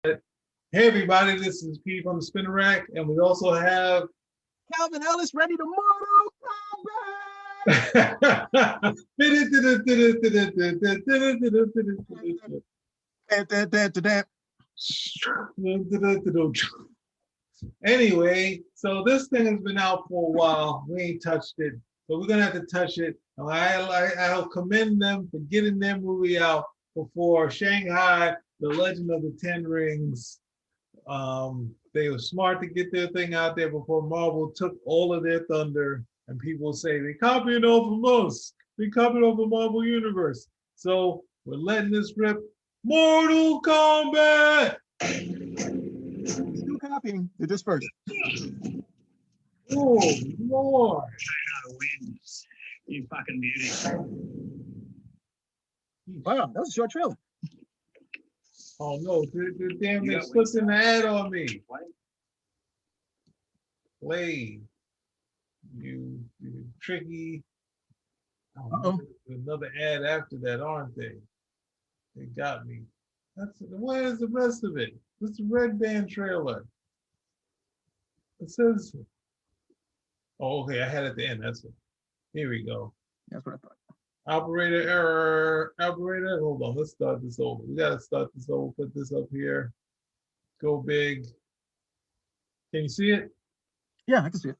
Hey everybody, this is Pete from the Spinner Rack, and we also have Calvin Ellis ready to Mortal Kombat. Anyway, so this thing has been out for a while. We ain't touched it, but we're gonna have to touch it. I'll commend them for getting their movie out before Shanghai, The Legend of the Ten Rings. They were smart to get their thing out there before Marvel took all of their thunder, and people say they copied it all from us. They copied it off the Marvel Universe. So we're letting this rip. Mortal Kombat! Still copying. They're just first. Oh, Lord. China wins. You fucking beauty. Wow, that was a short trailer. Oh no, damn, they slipped in the ad on me. Blade. You tricky. Oh, another ad after that, aren't they? They got me. Where's the rest of it? This is a Red Band trailer. It says, oh, okay, I had it at the end. That's it. Here we go. That's what I thought. Operator error. Operator, hold on. Let's start this over. We got to start this over. Put this up here. Go big. Can you see it? Yeah, I can see it.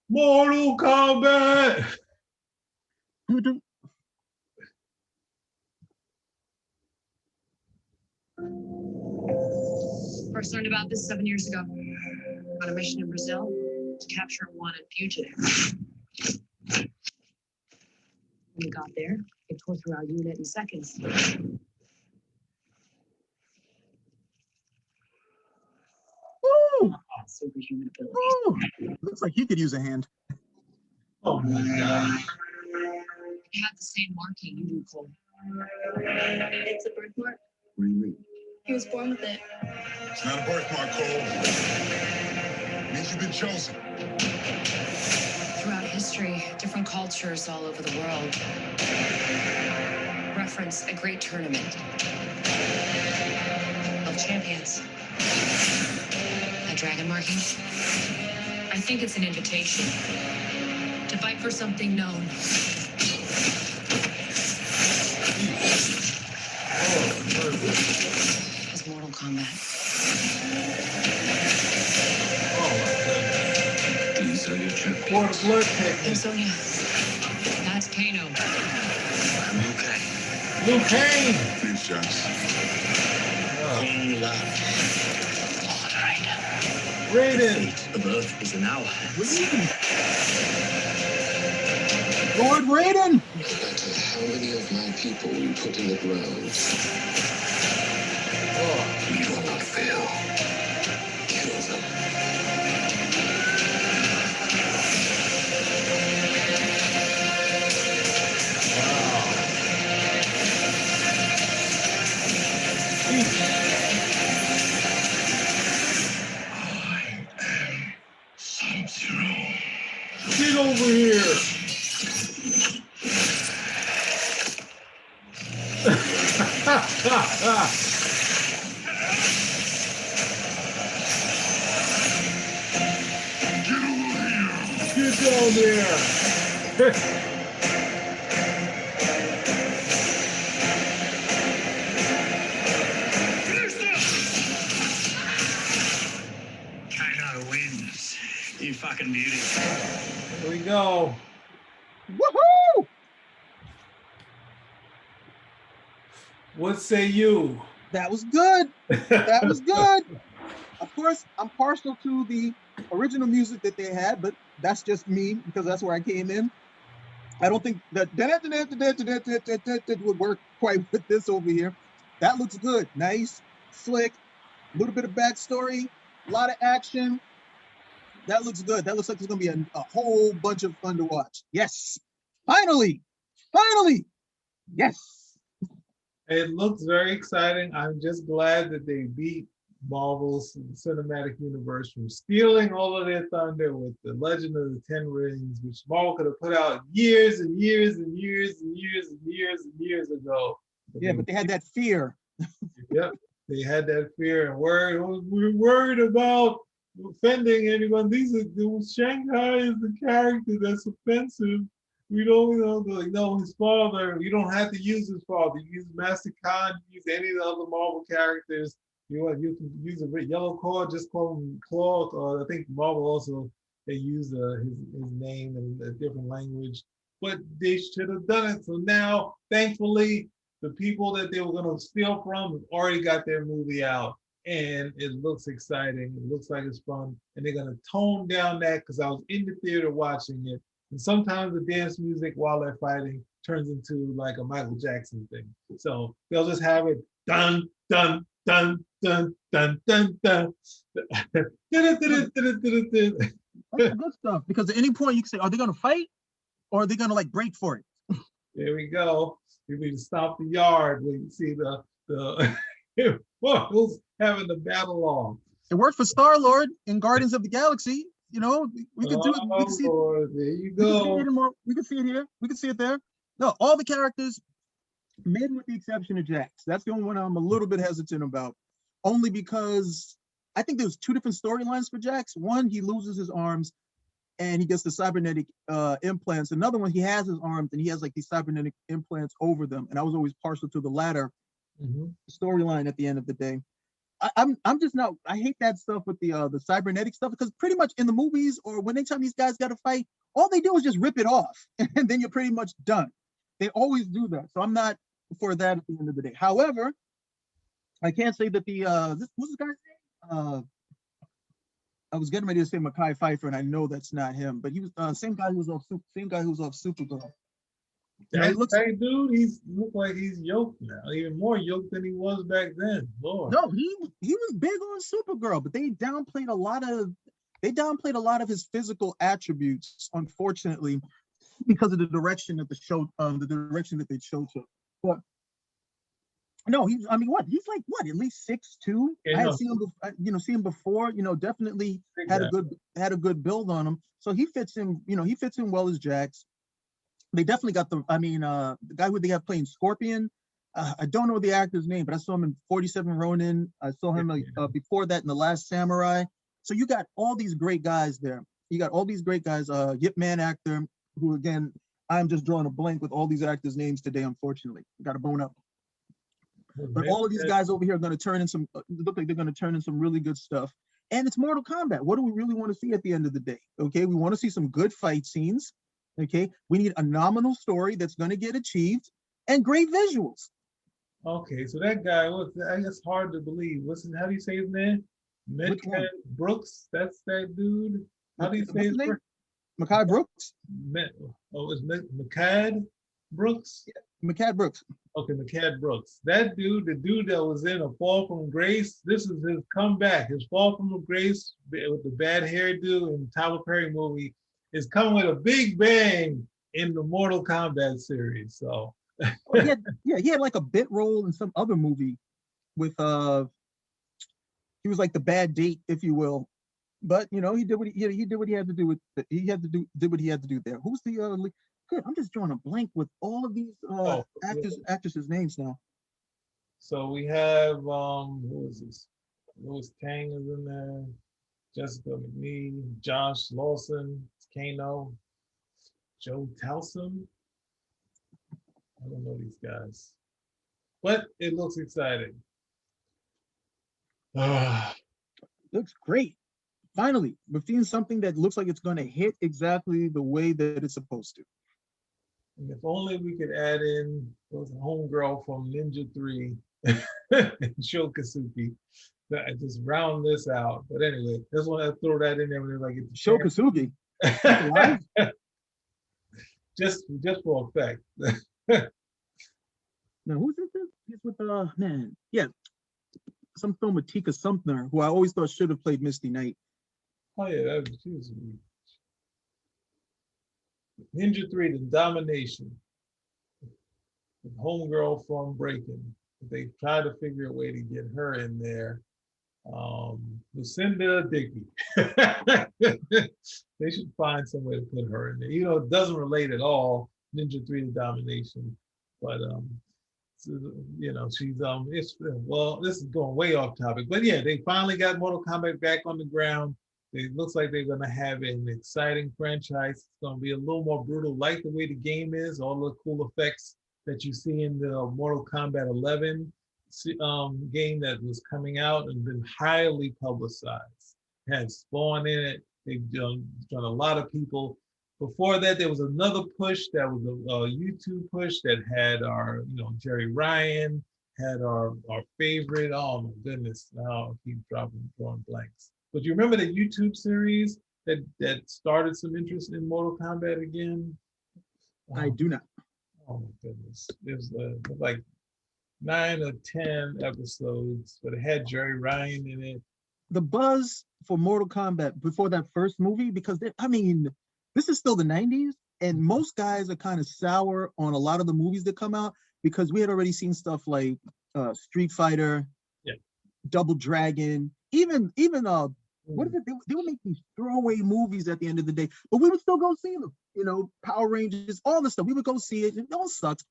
Mortal Kombat! First learned about this 7 years ago on a mission in Brazil to capture a wanted fugitive. When we got there, it tore through our unit in seconds. Ooh, Superhuman abilities. ooh. Looks like he could use a hand. Oh my God. It had the same marking you do, Cole. It's a birthmark. What do you mean? He was born with it. It's not a birthmark, Cole. It means you've been chosen. Throughout history, different cultures all over the world reference a great tournament of champions. A dragon marking? I think it's an invitation to fight for something known. It's Mortal Kombat. These are your champions. Pour the blood technique. And Sonya, that's Kano. I'm Liu Kang. Liu Kang! Please, Josh. Kombat. Lord Raiden. Raiden! The fate of Earth is in our hands. Lord Raiden! No matter how many of my people we put in the ground, we will not fail. Kill them. Sub-Zero. Get over here! Get down there! Kano wins. You fucking beauty. Here we go. Woohoo! What say you? That was good. That was good. Of course, I'm partial to the original music that they had, but that's just me because that's where I came in. I don't think that would work quite with this over here. That looks good. Nice, slick, a little bit of backstory, a lot of action. That looks good. That looks like it's going to be a whole bunch of fun to watch. Yes. Finally. Finally. Yes. It looks very exciting. I'm just glad that they beat Marvel's cinematic universe from stealing all of their thunder with the Legend of the Ten Rings, which Marvel could have put out years and years and years and years and years and years ago. Yeah, but they had that fear. Yep. they had that fear and worry. We're worried about offending anyone. Shanghai is the character that's offensive. We don't like, no, his father. You don't have to use his father. You use Master Khan. You use any of the other Marvel characters. You can use a yellow claw. Just call him Claw. Or I think Marvel also they use his name in a different language. But they should have done it. So now, thankfully, the people that they were going to steal from have already got their movie out. And it looks exciting. It looks like it's fun. And they're going to tone down that because I was in the theater watching it. And sometimes the dance music while they're fighting turns into like a Michael Jackson thing. So they'll just have it dun, dun, dun, dun, dun, dun, dun. That's good stuff. Because at any point you can say, are they going to fight or are they going to like break for it? There we go. You need to stop the yard when you see the who's having the battle on. It worked for Star-Lord in Guardians of the Galaxy. You know, we could do it. We can see Lord, there you go. We can see it here. We can see it there. No, all the characters, maybe with the exception of Jax. That's the only one I'm a little bit hesitant about. Only because I think there's two different storylines for Jax. One, he loses his arms and he gets the cybernetic implants. Another one, he has his arms and he has like these cybernetic implants over them. And I was always partial to the latter storyline at the end of the day. I'm just not, I hate that stuff with the cybernetic stuff because pretty much in the movies or when anytime these guys got to fight, all they do is just rip it off and then you're pretty much done. They always do that. So I'm not for that at the end of the day. However, I can't say that what's this guy's name? I was getting ready to say Mekhi Phifer, and I know that's not him, but he was same guy who was off Supergirl. That dude, he's look like he's yoked now, even more yoked than he was back then. Lord. No, he was big on Supergirl, but they downplayed a lot of his physical attributes, unfortunately, because of the direction that they chose him. But no, he's like at least 6'2". Yeah, I had seen him before, definitely had a good build on him. So he fits in well as Jax. They definitely got the guy who they have playing Scorpion. I don't know the actor's name, but I saw him in 47 Ronin. I saw him before that in The Last Samurai. So you got all these great guys there. You got all these great guys. Yip Man actor, who again, I'm just drawing a blank with all these actors' names today, unfortunately. Got to bone up. But all of these guys over here are going to turn in some, look like they're going to turn in some really good stuff. And it's Mortal Kombat. What do we really want to see at the end of the day? Okay, we want to see some good fight scenes. Okay, we need a nominal story that's going to get achieved and great visuals. Okay, so that guy, I guess hard to believe. How do you say his name? Mekhi Brooks? That's that dude? How do you say his name? Mekhi Brooks? It's Mekhi Brooks? Yeah, Mekhi Brooks. Okay, Mekhi Brooks. That dude, the dude that was in A Fall from Grace, this is his comeback. His Fall from Grace with the bad hairdo in the Tyler Perry movie is coming with a big bang in the Mortal Kombat series. So he had like a bit role in some other movie with he was like the bad date, if you will. But he did what he had to do with did what he had to do there. Who's the good? I'm just drawing a blank with all of these actresses' names now. So we have who is this? Louis Kang is in there, Jessica McNamee, Josh Lawson, Kano, Joe Towson. I don't know these guys, but it looks exciting. Looks great. Finally, we're seeing something that looks like it's going to hit exactly the way that it's supposed to. And if only we could add in those homegirl from Ninja 3 Sho Kosugi. That just round this out. But anyway, just want to throw that in there when like it's Sho Kosugi. just for effect. Now who's this? He's with some film with Tika Sumpter, who I always thought should have played Misty Knight. Oh yeah, she was Ninja 3, The Domination. The homegirl from Breaking. They tried to figure a way to get her in there. Lucinda Dickey. They should find some way to put her in there. It doesn't relate at all, Ninja 3, The Domination. But you know, she's it's well, this is going way off topic, but yeah, they finally got Mortal Kombat back on the ground. It looks like they're gonna have an exciting franchise. It's gonna be a little more brutal, like the way the game is. All the cool effects that you see in the Mortal Kombat 11 game that was coming out and been highly publicized. It had Spawn in it. They've done a lot of people. Before that, there was another push that was a YouTube push that had our, you know, Jerry Ryan, had our favorite. Oh my goodness, now I keep drawing blanks. But you remember the YouTube series that started some interest in Mortal Kombat again? I do not. Oh my goodness, there's like 9 or 10 episodes, but it had Jerry Ryan in it. The buzz for Mortal Kombat before that first movie, because I mean, this is still the 90s, and most guys are kind of sour on a lot of the movies that come out because we had already seen stuff like Street Fighter, yeah, Double Dragon, even what is it? They would make these throwaway movies at the end of the day, but we would still go see them. You know, Power Rangers, all this stuff. We would go see it. It all sucks.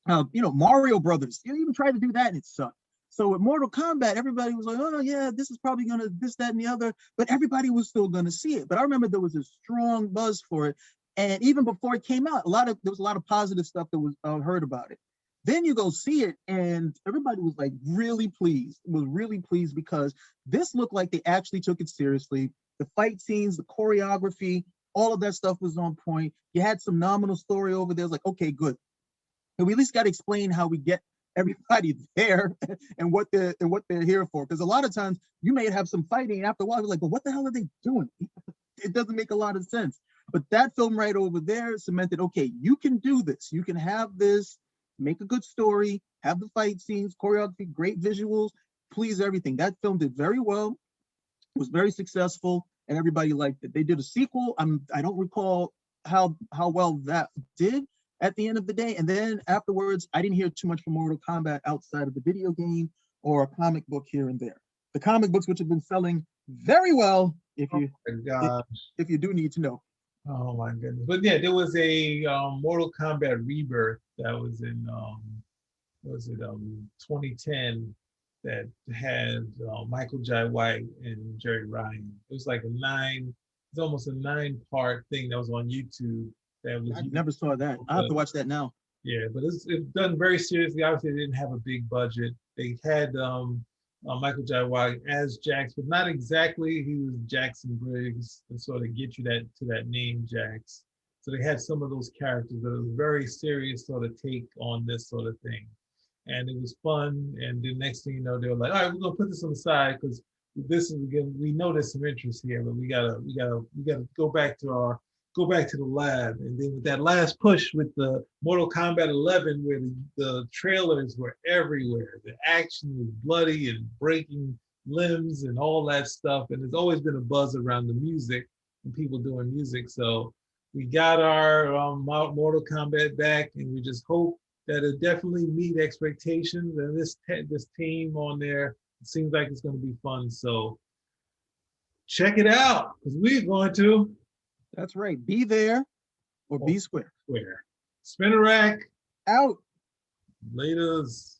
You know, Mario Brothers. You even tried to do that and it sucked. So with Mortal Kombat, everybody was like, oh yeah, this is probably gonna this, that, and the other, but everybody was still gonna see it. But I remember there was a strong buzz for it. And even before it came out, there was a lot of positive stuff that was heard about it. Then you go see it, and everybody was like really pleased. Was really pleased because this looked like they actually took it seriously. The fight scenes, the choreography, all of that stuff was on point. You had some nominal story over there. It was like, okay, good. And we at least got to explain how we get everybody there and what they're here for. Because a lot of times you may have some fighting after a while. You're like, but what the hell are they doing? It doesn't make a lot of sense. But that film right over there cemented, okay, you can do this. You can have this, make a good story, have the fight scenes, choreography, great visuals, please everything. That film did very well, was very successful, and everybody liked it. They did a sequel. I don't recall how well that did at the end of the day. And then afterwards, I didn't hear too much from Mortal Kombat outside of the video game or a comic book here and there. The comic books, which have been selling very well, if you do need to know. Oh my goodness. But yeah, there was a Mortal Kombat Rebirth that was in 2010 that had Michael Jai White and Jerry Ryan. It was like it's almost a 9-part thing that was on YouTube. I never saw that. I have to watch that now. Yeah, but it's done very seriously. Obviously, they didn't have a big budget. They had Michael Jai White as Jax, but not exactly. He was Jackson Briggs, and sort of get you to that name Jax. So they had some of those characters, but it was very serious sort of take on this sort of thing, and it was fun. And the next thing you know, they were like, all right, we're gonna put this on the side because this is again, we know there's some interest here, but we gotta go back to the lab. And then with that last push with the Mortal Kombat 11, where the trailers were everywhere, the action was bloody and breaking limbs and all that stuff. And there's always been a buzz around the music and people doing music. So we got our Mortal Kombat back, and we just hope that it definitely meet expectations. And this team on there, it seems like it's going to be fun. So check it out, because we're going to. That's right. Be there or be square. Spinner rack. Out. Laters.